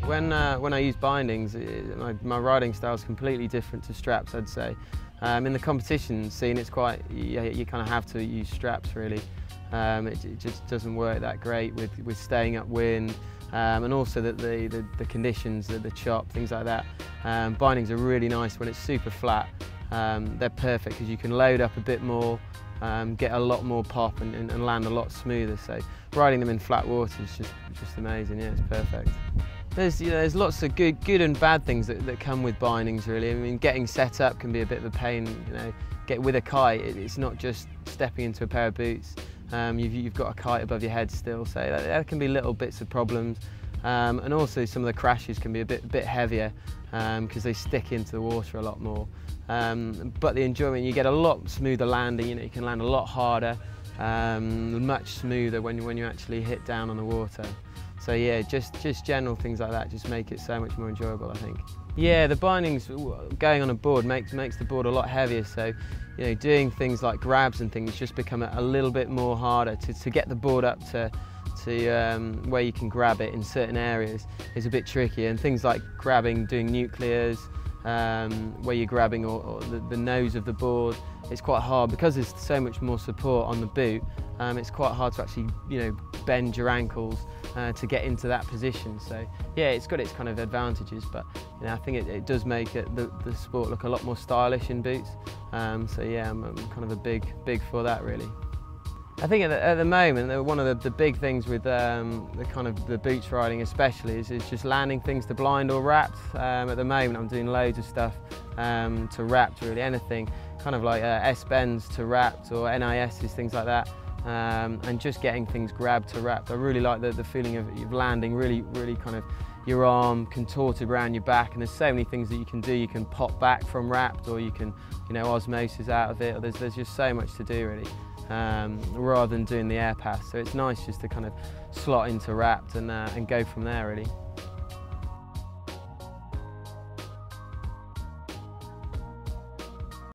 When I use bindings, my riding style is completely different to straps, I'd say. In the competition scene, it's quite, you kind of have to use straps really. It just doesn't work that great with staying upwind, and also the conditions, the chop, things like that. Bindings are really nice when it's super flat. They're perfect because you can load up a bit more, get a lot more pop and land a lot smoother. So riding them in flat water is just amazing. Yeah, it's perfect. There's lots of good and bad things that come with bindings really. I mean, getting set up can be a bit of a pain. Get with a kite, it's not just stepping into a pair of boots. You've got a kite above your head still, so there can be little bits of problems. And also some of the crashes can be a bit heavier because they stick into the water a lot more. But the enjoyment, you get a lot smoother landing. You can land a lot harder, much smoother when you actually hit down on the water. So yeah, just general things like that just make it so much more enjoyable, I think. Yeah, the bindings going on a board makes the board a lot heavier. So doing things like grabs and things just become a little bit more harder to get the board up to where you can grab it in certain areas is a bit tricky. And things like doing nuclears, where you're grabbing or the nose of the board, it's quite hard because there's so much more support on the boot. It's quite hard to actually bend your ankles to get into that position. So yeah, it's got its kind of advantages, but I think it does make the sport look a lot more stylish in boots. So yeah, I'm kind of a big for that really. I think at the moment, one of the big things with the boots riding especially is just landing things to blind or wrapped. At the moment I'm doing loads of stuff to wrapped, really anything, kind of like S-bends to wrapped or NISs, things like that. And just getting things grabbed to wrapped. I really like the feeling of landing really kind of your arm contorted around your back, and there's so many things that you can do. You can pop back from wrapped, or you can osmosis out of it, or there's just so much to do really. Rather than doing the air pass. So it's nice just to kind of slot into wrapped and go from there really.